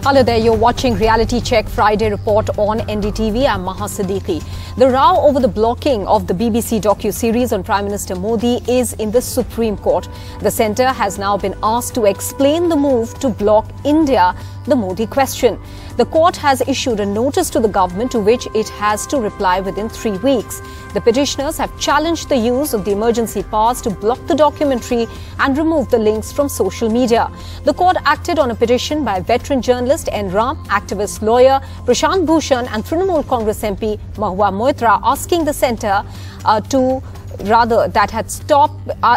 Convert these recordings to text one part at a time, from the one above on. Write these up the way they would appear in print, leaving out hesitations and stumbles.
Hello there, you're watching Reality Check Friday Report on NDTV. I'm Maha Siddiqui. The row over the blocking of the BBC docu-series on Prime Minister Modi is in the Supreme Court. The centre has now been asked to explain the move to block India, the Modi question. The court has issued a notice to the government to which it has to reply within 3 weeks. The petitioners have challenged the use of the emergency powers to block the documentary and remove the links from social media. The court acted on a petition by veteran journalist NDTV, activist lawyer Prashant Bhushan and Trinamool Congress MP Mahua Moitra asking the centre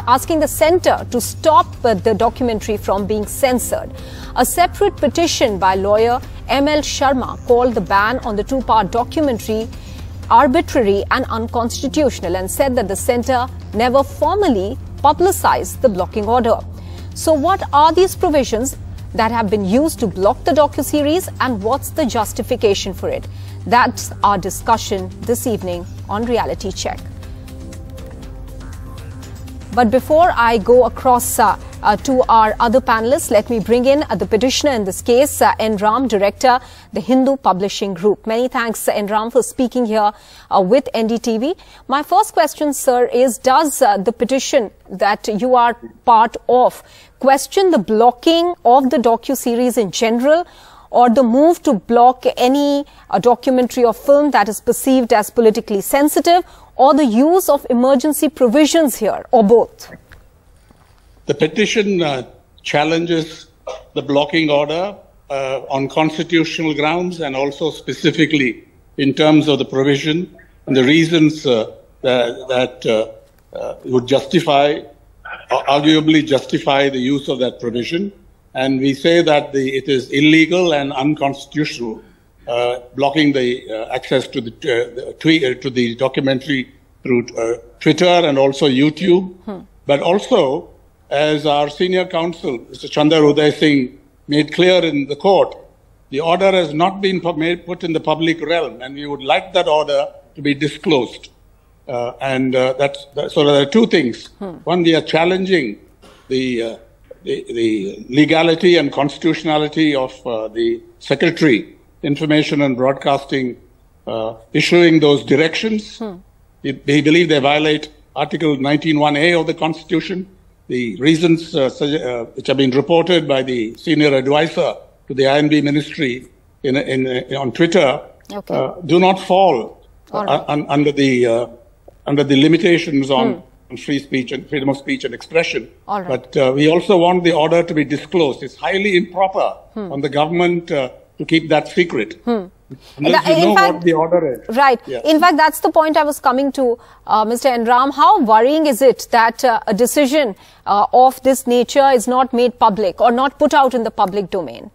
asking the centre to stop the documentary from being censored. A separate petition by lawyer ML Sharma called the ban on the two-part documentary arbitrary and unconstitutional and said that the centre never formally publicized the blocking order. So what are these provisions that have been used to block the docu-series and what's the justification for it? That's our discussion this evening on Reality Check. But before I go across to our other panelists, let me bring in the petitioner in this case, NDTV Director, the Hindu Publishing Group. Many thanks, NDTV, for speaking here with NDTV. My first question, sir, is does the petition that you are part of question the blocking of the docu-series in general, or the move to block any documentary or film that is perceived as politically sensitive, or the use of emergency provisions here, or both? The petition challenges the blocking order on constitutional grounds and also specifically in terms of the provision and the reasons that would justify, arguably justify the use of that provision. And we say that it is illegal and unconstitutional, blocking the access to the documentary through Twitter and also YouTube. But also, as our senior counsel, Mr. Chandar Uday Singh, made clear in the court, the order has not been put in the public realm, and we would like that order to be disclosed. So there are two things. One, we are challenging the legality and constitutionality of the Secretary, Information and Broadcasting, issuing those directions. We believe they violate Article 19(1)(a) of the Constitution. The reasons which have been reported by the senior advisor to the INB Ministry on Twitter do not fall under the limitations on free speech and freedom of speech and expression. But we also want the order to be disclosed. It's highly improper on the government to keep that secret. Unless you know what the order is. Right. Yeah. In fact, that's the point I was coming to, Mr. NDTV. How worrying is it that a decision of this nature is not made public or not put out in the public domain?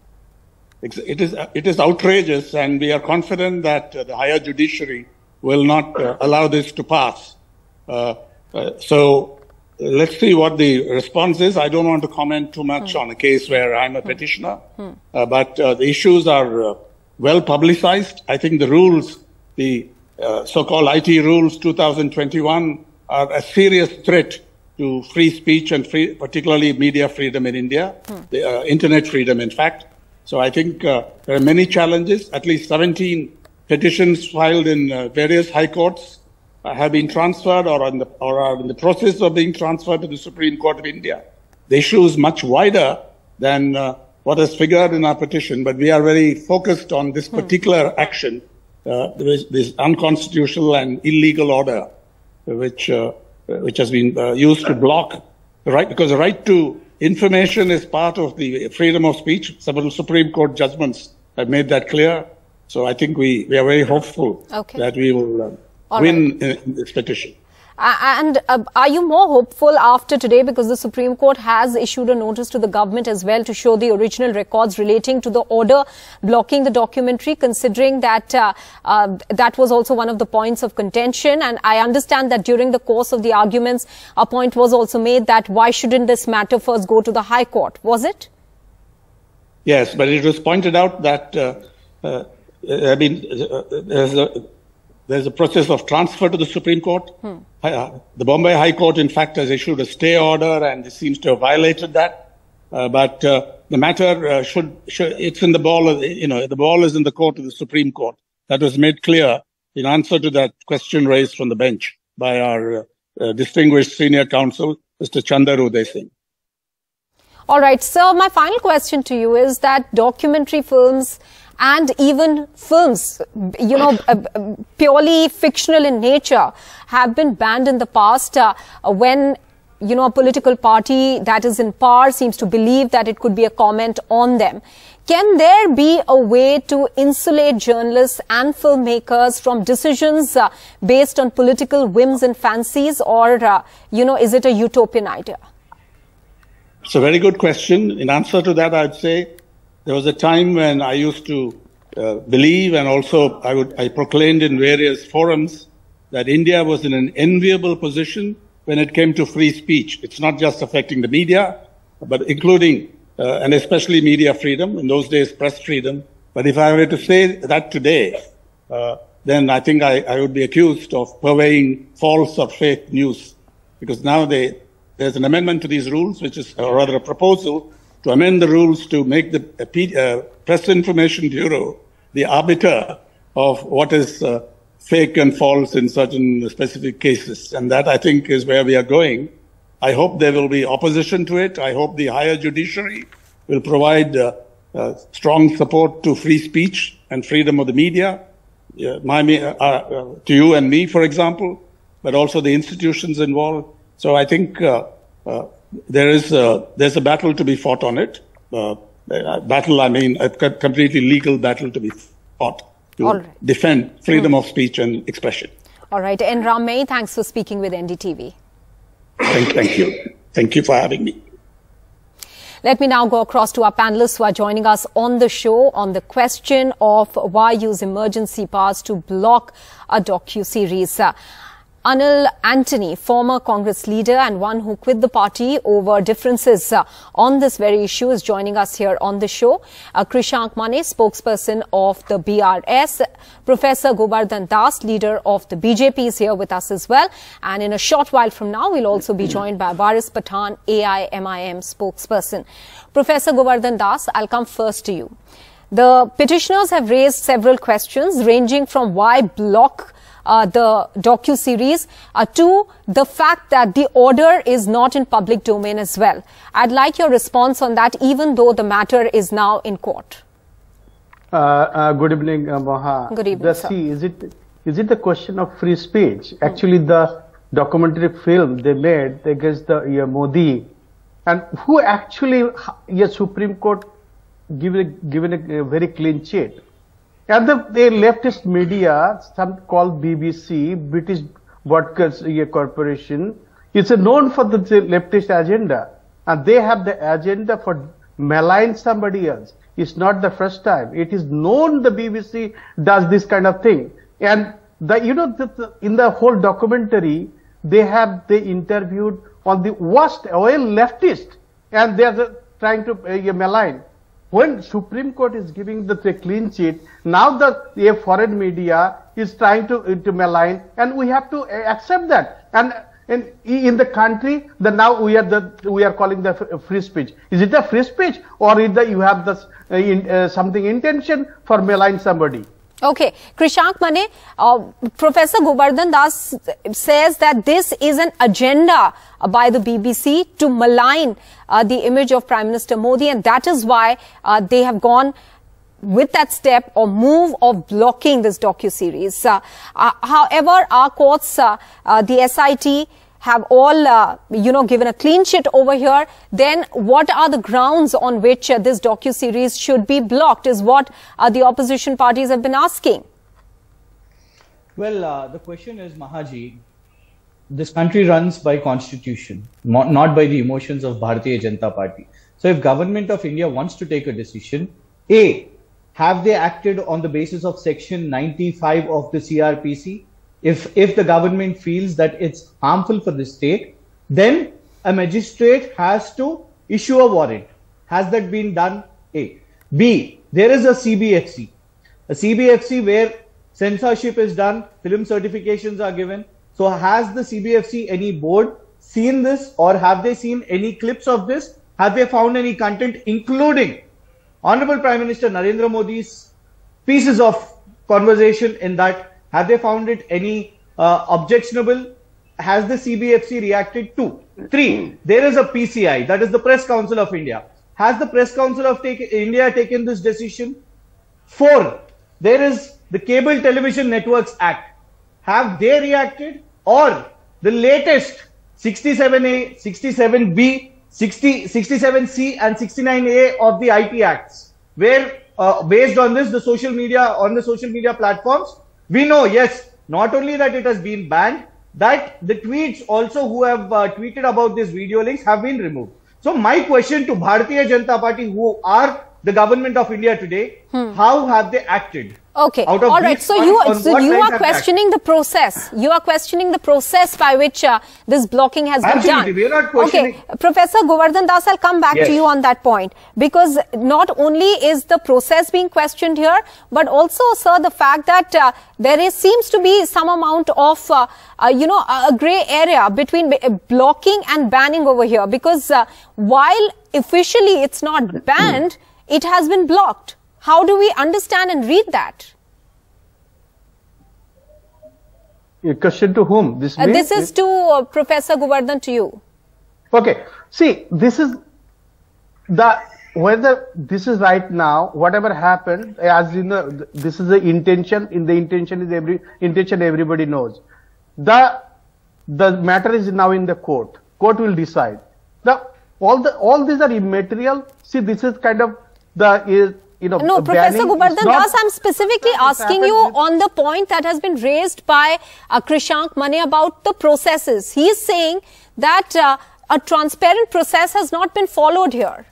It is outrageous, and we are confident that the higher judiciary will not allow this to pass. So let's see what the response is. I don't want to comment too much on a case where I'm a petitioner, but the issues are well publicized. I think the rules, the so-called IT rules 2021, are a serious threat to free speech and particularly media freedom in India, the internet freedom, in fact. So I think there are many challenges. At least 17 petitions filed in various high courts have been transferred or are in the process of being transferred to the Supreme Court of India. The issue is much wider than what is figured in our petition, but we are very focused on this particular action, this unconstitutional and illegal order, which has been used to block the right, because the right to information is part of the freedom of speech. Several Supreme Court judgments have made that clear. So I think we are very hopeful that we will win in this petition. And are you more hopeful after today, because the Supreme Court has issued a notice to the government as well to show the original records relating to the order blocking the documentary, considering that that was also one of the points of contention? And I understand that during the course of the arguments, a point was also made that why shouldn't this matter first go to the High Court? Was it? Yes, but it was pointed out that there's a process of transfer to the Supreme Court. The Bombay High Court, in fact, has issued a stay order and seems to have violated that. But the matter it's in the ball, the ball is in the court of the Supreme Court. That was made clear in answer to that question raised from the bench by our distinguished senior counsel, Mr. Chandaru Singh. All right, sir, my final question to you is that documentary films and even films, purely fictional in nature, have been banned in the past when, a political party that is in power seems to believe that it could be a comment on them. Can there be a way to insulate journalists and filmmakers from decisions based on political whims and fancies, or, is it a utopian idea? It's a very good question. In answer to that, I'd say there was a time when I used to believe, and also I proclaimed in various forums, that India was in an enviable position when it came to free speech. It's not just affecting the media, but including and especially media freedom, in those days press freedom. But if I were to say that today, then I think I would be accused of purveying false or fake news, because now there's an amendment to these rules, which is, or rather a proposal to amend the rules to make the Press Information Bureau the arbiter of what is fake and false in certain specific cases. And that, I think, is where we are going. I hope there will be opposition to it. I hope the higher judiciary will provide strong support to free speech and freedom of the media, to you and me, for example, but also the institutions involved. So I think there's a battle to be fought on it. Battle, I mean, a completely legal battle to be fought to defend freedom of speech and expression. All right. And Ramay, thanks for speaking with NDTV. Thank you. Thank you for having me. Let me now go across to our panelists who are joining us on the show on the question of why use emergency powers to block a docu-series. Anil Antony, former Congress leader and one who quit the party over differences on this very issue, is joining us here on the show. Krishank Mane, spokesperson of the BRS. Professor Govardhan Das, leader of the BJP, is here with us as well. And in a short while from now, we'll also be joined by Varis Pathan, AIMIM spokesperson. Professor Govardhan Das, I'll come first to you. The petitioners have raised several questions ranging from why block the docu-series to the fact that the order is not in public domain as well. I'd like your response on that, even though the matter is now in court. Good evening, Maha. Good evening, sir. See, is it the question of free speech? Actually, the documentary film they made against the Modi, and who actually Supreme Court given a very clean sheet. And the leftist media, some called BBC, British Broadcast Corporation, is known for the leftist agenda. And they have the agenda for malign somebody else. It's not the first time. It is known the BBC does this kind of thing. And in the whole documentary, they interviewed on the worst oil leftist, and they are trying to malign. When Supreme Court is giving the clean sheet, now the foreign media is trying to malign, and we have to accept that. And in the country, now we are calling the free speech. Is it a free speech, or is you have something intention for malign somebody? Okay, Krishank Mane, Professor Govardhan Das says that this is an agenda by the BBC to malign the image of Prime Minister Modi, and that is why they have gone with that step or move of blocking this docu-series. However, our courts, the SIT, have all, given a clean sheet over here. Then what are the grounds on which this docu-series should be blocked is what the opposition parties have been asking. Well, the question is, Mahaji, this country runs by constitution, not by the emotions of Bharatiya Janata Party. So if government of India wants to take a decision, A, have they acted on the basis of section 95 of the CRPC? If the government feels that it's harmful for the state, then a magistrate has to issue a warrant. Has that been done? A. B. There is a CBFC where censorship is done, film certifications are given. So has the CBFC, any board, seen this, or have they seen any clips of this? have they found any content, including Honorable Prime Minister Narendra Modi's pieces of conversation in that? Have they found it any objectionable? Has the CBFC reacted to? 3, there is a PCI, that is the Press Council of India. Has the Press Council of India taken this decision? 4, there is the Cable Television Networks Act. Have they reacted? Or the latest 67A, 67B, 67C and 69A of the IT Acts, where based on this, the social media platforms, we know, yes, not only that it has been banned, that the tweets also who have tweeted about these video links have been removed. So my question to Bharatiya Janata Party, who are the government of India today, how have they acted? Okay, all right. So you are questioning the process. You are questioning the process by which this blocking has been done. Absolutely, we are not questioning. Okay, Professor Govardhan Das, I'll come back to you on that point, because not only is the process being questioned here, but also, sir, the fact that seems to be some amount of a grey area between blocking and banning over here, because while officially it's not banned, it has been blocked. How do we understand and read that? A question to whom? This is to Professor Govardhan, to you. Okay. See, this is whether this is right now, whatever happened, as you know, this is the intention. In the intention is intention everybody knows. The matter is now in the court. Court will decide. All these are immaterial. See, this is kind of no, Professor Govardhan Das, I'm specifically asking you on the point that has been raised by Krishank Mane about the processes. He is saying that a transparent process has not been followed here.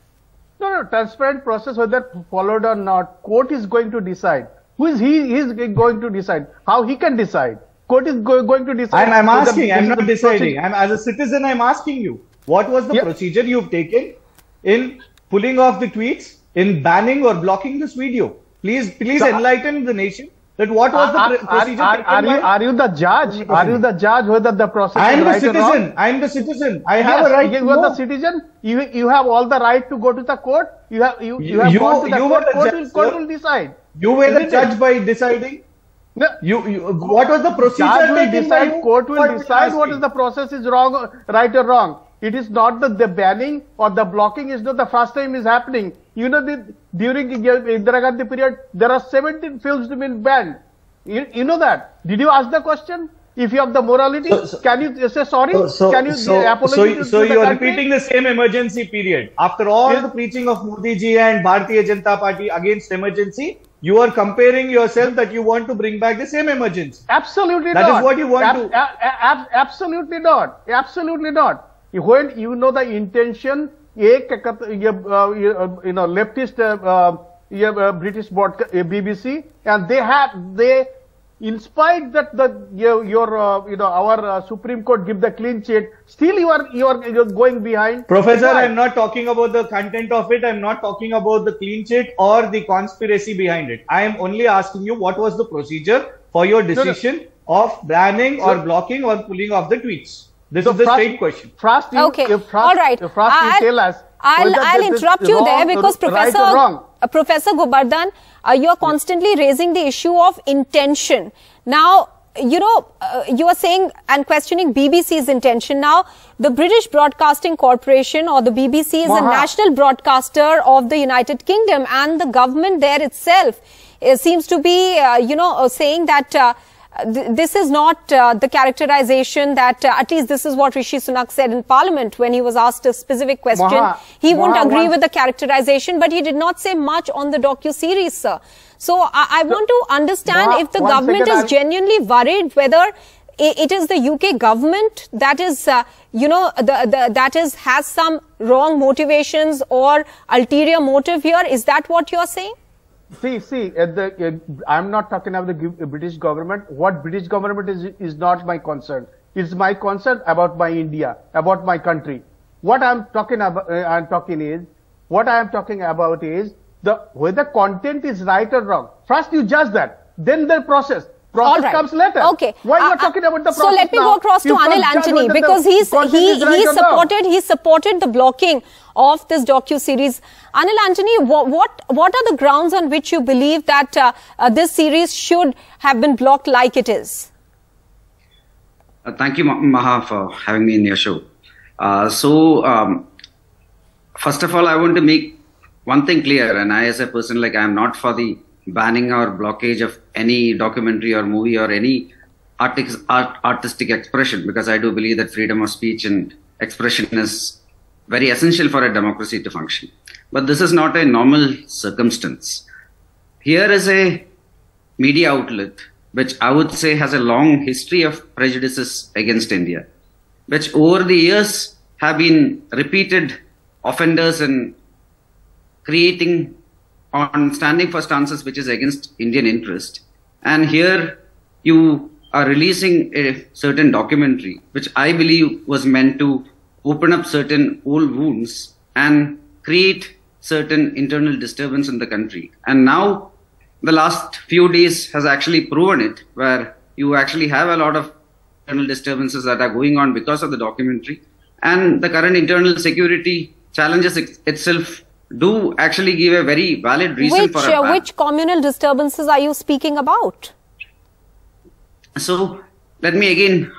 No, transparent process, whether followed or not, court is going to decide. Who is he? He is going to decide. How he can decide? Court is going to decide. I'm asking, I'm not deciding. As a citizen, I'm asking you, what was the procedure you've taken in pulling off the tweets, in banning or blocking this video? Please enlighten the nation that what was the procedure. Are you the judge? Are you the judge whether the process is right or wrong? I am the citizen. I have a right to know. You are the citizen. You have all the right to go to the court. You have gone to the court will decide. You were the judge by deciding. No, what was the procedure? Judge will decide. Court will decide what is the process is wrong, right or wrong. It is not the banning or the blocking is not the first time is happening. You know, during Indira Gandhi period, there are 17 films been banned. You know that. Did you ask the question? If you have the morality, can you say sorry? Can you apologize? So you are repeating the same emergency period. After all the preaching of Modi ji and Bharatiya Janata Party against emergency, you are comparing yourself that you want to bring back the same emergency. Absolutely not. That is what you want to. Absolutely not. Absolutely not. When you know the intention, leftist British BBC, and they in spite that our Supreme Court give the clean sheet, still you are going behind. Professor, I am not talking about the content of it. I am not talking about the clean sheet or the conspiracy behind it. I am only asking you what was the procedure for your decision of banning or blocking or pulling off the tweets. This is the straight question. First, all right. Tell us. I'll interrupt you there because Professor Govardhan, you are constantly raising the issue of intention. Now, you are saying and questioning BBC's intention. Now, the British Broadcasting Corporation or the BBC is a national broadcaster of the United Kingdom, and the government there itself seems to be, saying that this is not the characterization that at least this is what Rishi Sunak said in Parliament when he was asked a specific question. He won't agree with the characterization, but he did not say much on the docu-series, sir. So I want to understand if the government is genuinely worried whether it is the UK government that is, has some wrong motivations or ulterior motive here. Is that what you're saying? See, I'm not talking about the British government. What British government is not my concern. It's my concern about my India, about my country. What I'm talking about, is whether content is right or wrong. First you judge that, then the process. Process comes later. Okay. Why are you talking about the process? So let me go across to Anil Antony, because he supported the blocking of this docu-series. Anil Antony, what are the grounds on which you believe that this series should have been blocked like it is? Thank you, Maha, for having me in your show. First of all, I want to make one thing clear, and I as a person, I am not for the banning or blockage of any documentary or movie or any artistic expression, because I do believe that freedom of speech and expression is very essential for a democracy to function. But this is not a normal circumstance. Here is a media outlet which I would say has a long history of prejudices against India, which over the years have been repeated offenders in creating on standing for stances which is against Indian interest. And here you are releasing a certain documentary which I believe was meant to open up certain old wounds and create certain internal disturbance in the country. And now the last few days has actually proven it, where you actually have a lot of internal disturbances that are going on because of the documentary. And the current internal security challenges itself do actually give a very valid reason for a ban. Which communal disturbances are you speaking about? So let me again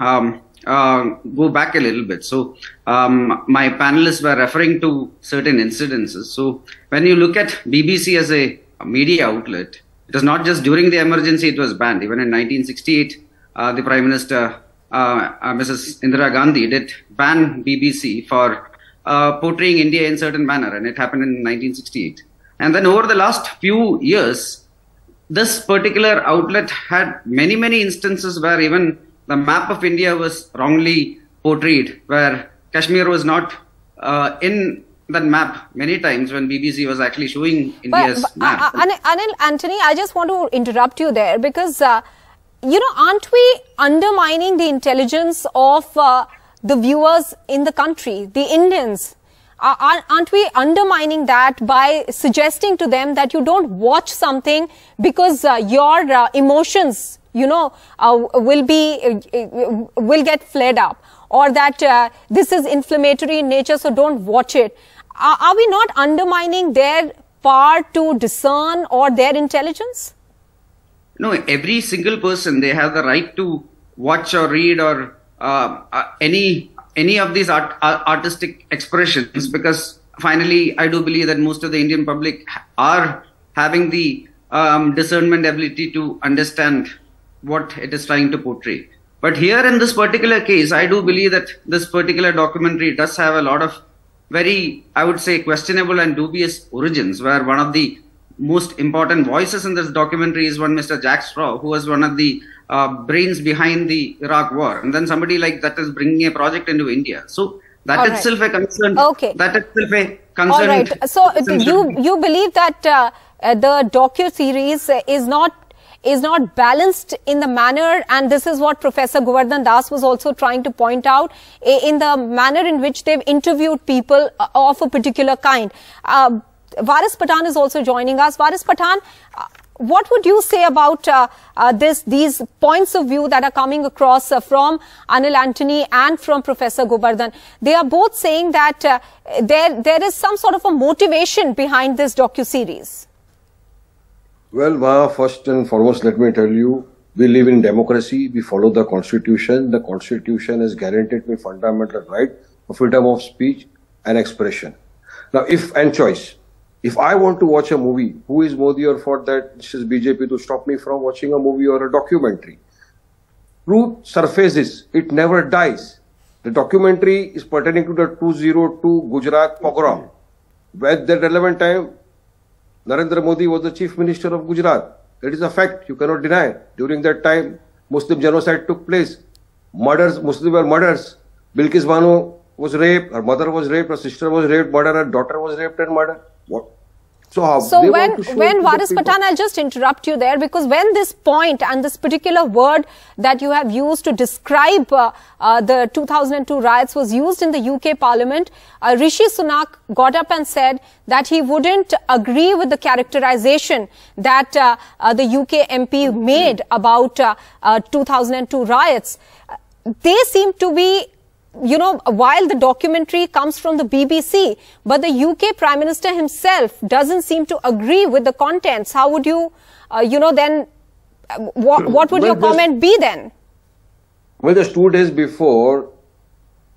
go back a little bit. So my panelists were referring to certain incidences. So when you look at BBC as a media outlet, it was not just during the emergency it was banned. Even in 1968, the Prime Minister, Mrs. Indira Gandhi, did ban BBC for portraying India in certain manner, and it happened in 1968. And then over the last few years, this particular outlet had many instances where even the map of India was wrongly portrayed, where Kashmir was not in that map many times when BBC was actually showing India's map. Anil Antony, I just want to interrupt you there, because aren't we undermining the intelligence of the viewers in the country, the Indians? Aren't we undermining that by suggesting to them that you don't watch something because your emotions, will get flared up, or that this is inflammatory in nature, so don't watch it? Are we not undermining their power to discern or their intelligence? No, every single person, they have the right to watch or read or any of these artistic expressions, because finally I do believe that most of the Indian public are having the discernment ability to understand what it is trying to portray. But here in this particular case, I do believe that this particular documentary does have a lot of very, I would say, questionable and dubious origins, where one of the most important voices in this documentary is one Mr. Jack Straw, who was one of the brains behind the Iraq war. And then somebody like that is bringing a project into India. So that itself a concern. Okay. That itself a concern. All right. So you believe that the docu-series is not balanced in the manner, and this is what Professor Govardhan Das was also trying to point out, in the manner in which they've interviewed people of a particular kind. Varis Pathan is also joining us. Varis Pathan, what would you say about these points of view that are coming across from Anil Antony and from Professor Govardhan? They are both saying that there is some sort of a motivation behind this docu-series. Well, Ma, first and foremost, let me tell you, we live in democracy. We follow the Constitution. The Constitution is guaranteed with fundamental right of freedom of speech and expression. Now, if I want to watch a movie, who is Modi or for that this is BJP to stop me from watching a movie or a documentary? Truth surfaces, it never dies. The documentary is pertaining to the 2002 Gujarat pogrom. At that relevant time, Narendra Modi was the Chief Minister of Gujarat. It is a fact, you cannot deny. During that time, Muslim genocide took place. Murders, Muslims were murders. Bilkis Bano was raped, her mother was raped, her sister was raped, murdered, her daughter was raped and murdered. What? So when Varis Pathan, I'll just interrupt you there, because when this point and this particular word that you have used to describe the 2002 riots was used in the UK Parliament, Rishi Sunak got up and said that he wouldn't agree with the characterization that the UK MP made about 2002 riots. They seem to be, you know, while the documentary comes from the BBC, but the UK Prime Minister himself doesn't seem to agree with the contents. How would you, then, what would your comment be then? Well, just 2 days before,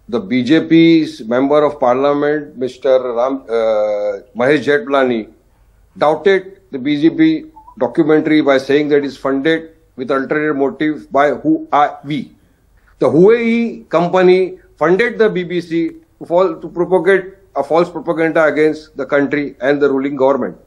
the BJP's Member of Parliament, Mr. Mahesh Jaitlani, doubted the BJP documentary by saying that it's funded with ulterior motive by who are we. The Huawei company funded the BBC to propagate a false propaganda against the country and the ruling government.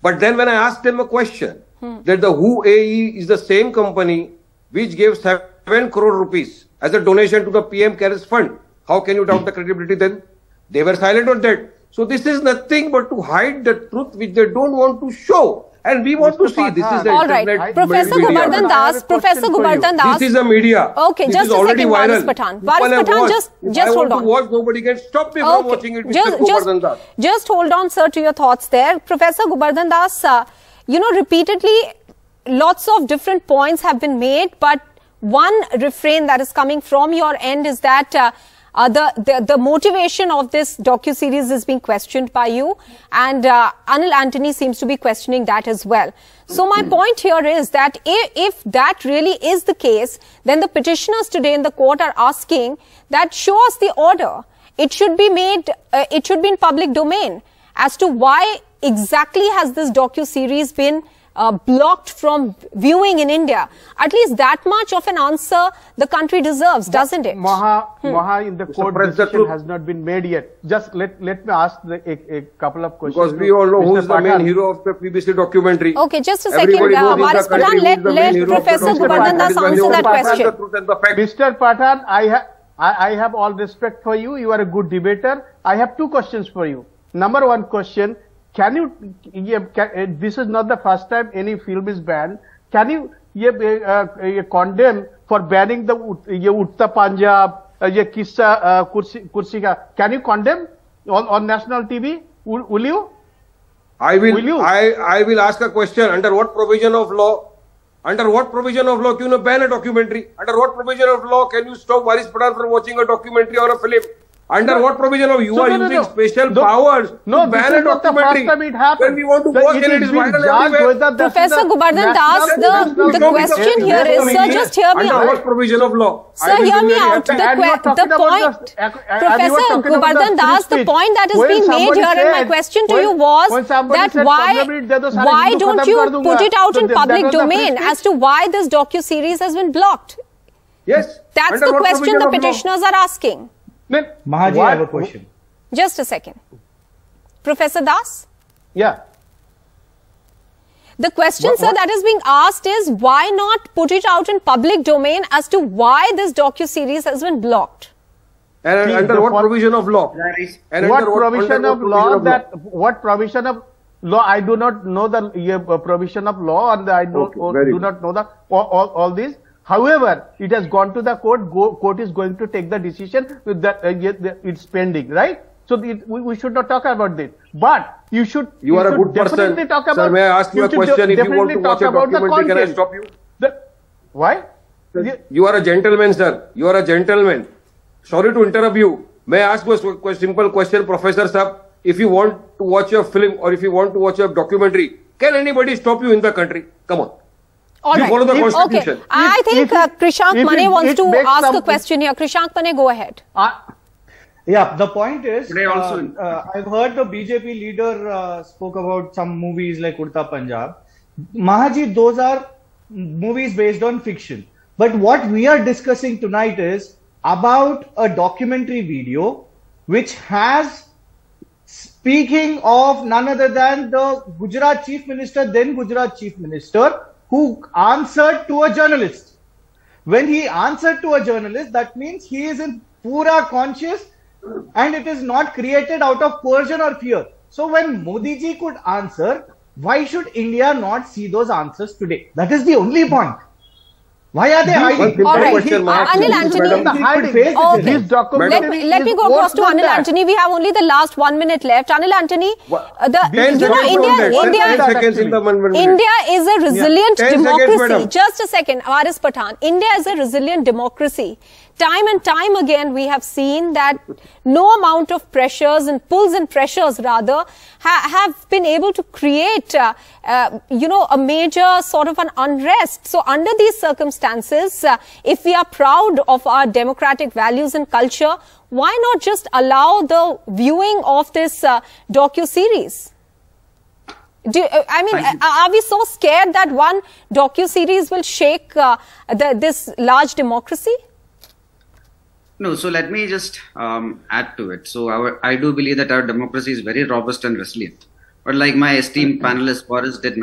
But then when I asked them a question, that the Huawei is the same company which gave 7 crore rupees as a donation to the PM CARES fund, how can you doubt the credibility then? They were silent on that. So this is nothing but to hide the truth which they don't want to show. And we want to see. This is the all right. Professor Govardhan Das, this is a media. Okay, just a second, Varis Pathan. Varis Pathan, just hold on. Watch, nobody can stop me from watching it. Just hold on, sir, to your thoughts there. Professor Govardhan Das, repeatedly, lots of different points have been made, but one refrain that is coming from your end is that the motivation of this docu-series is being questioned by you, and Anil Antony seems to be questioning that as well. So my point here is that if that really is the case, then the petitioners today in the court are asking that show us the order. It should be made, it should be in public domain as to why exactly has this docu-series been blocked from viewing in India. At least that much of an answer the country deserves, doesn't it? Maha, in the court decision has not been made yet. Just let me ask a couple of questions. Because we all know who is the main hero of the BBC documentary. Okay, just a second. Varis Pathan, let Professor Govardhan Das answer that question. Mr. Pathan, I have all respect for you. You are a good debater. I have 2 questions for you. Number 1 question. Can you, this is not the first time any film is banned. Can you condemn for banning the Utta Punjab, Kissa Kursi ka? Can you condemn on national TV? Will you? I will ask a question. Under what provision of law? Under what provision of law can you ban a documentary? Under what provision of law can you stop Varis Pathan from watching a documentary or a film? Under what provision of you are using special powers to ban a documentary when we want to watch and it is viral everywhere? Professor Govardhan Das, the question here is, sir, just hear me out. Under what provision of law? Sir, hear me out. The point, Professor Govardhan Das, the point that is being made here and my question to you was that why don't you put it out in public domain as to why this docu-series has been blocked? Yes. That's the question the petitioners are asking. Mahaji, I have a question. Just a second. Professor Das? Yeah. The question, sir, that is being asked is why not put it out in public domain as to why this docu-series has been blocked? And under what provision of law? What provision of law? I do not know the provision of law, and I do not know all these. However, it has gone to the court. Court is going to take the decision with that. It's pending, right? So we should not talk about this. But you should. You are a good person. Talk about, sir, may I ask you a question? If you want to watch a documentary, can I stop you? Why? You are a gentleman, sir. You are a gentleman. Sorry to interrupt you. May I ask you a simple question, Professor Saab? If you want to watch a film or if you want to watch a documentary, can anybody stop you in the country? Come on. All right. Follow the Constitution. Okay. I think Krishank Mane wants to ask a question here. Krishank Mane, go ahead. Yeah, the point is, I've heard the BJP leader spoke about some movies like Urta Punjab. Mahaji, those are movies based on fiction. But what we are discussing tonight is about a documentary video which has, speaking of none other than the Gujarat Chief Minister, then Gujarat Chief Minister, who answered to a journalist. When he answered to a journalist, that means he is in pura conscious and it is not created out of coercion or fear. So when Modi ji could answer, why should India not see those answers today? That is the only point. Why are they hiding? All right. Anil Antony. Let me go across to Anil Antony. We have only the last 1 minute left. Anil Antony, India is a resilient democracy. Just a second, Aris Pathan. India is a resilient democracy. Time and time again, we have seen that no amount of pressures and pulls and pressures rather have been able to create, a major sort of an unrest. So under these circumstances, if we are proud of our democratic values and culture, why not just allow the viewing of this docu-series? Are we so scared that one docu-series will shake this large democracy? No, so let me just add to it. So I do believe that our democracy is very robust and resilient. But like my esteemed panelist Boris did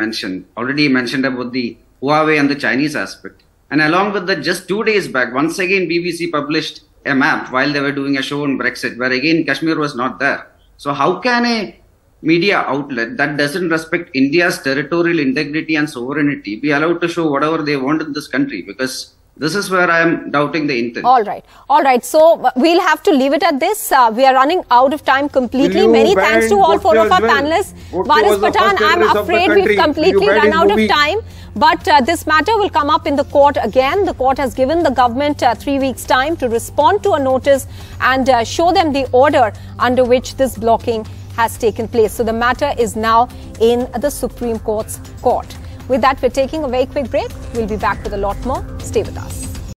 already mentioned about the Huawei and the Chinese aspect. And along with that, just 2 days back, once again BBC published a map while they were doing a show on Brexit, where again Kashmir was not there. So how can a media outlet that doesn't respect India's territorial integrity and sovereignty be allowed to show whatever they want in this country? Because this is where I am doubting the intent. All right. So we'll have to leave it at this. We are running out of time completely. Many thanks to all four of our panelists. Baris Pathan, I'm afraid we've completely run out of time. But this matter will come up in the court again. The court has given the government 3 weeks' time to respond to a notice and show them the order under which this blocking has taken place. So the matter is now in the Supreme Court's court. With that, we're taking a very quick break. We'll be back with a lot more. Stay with us.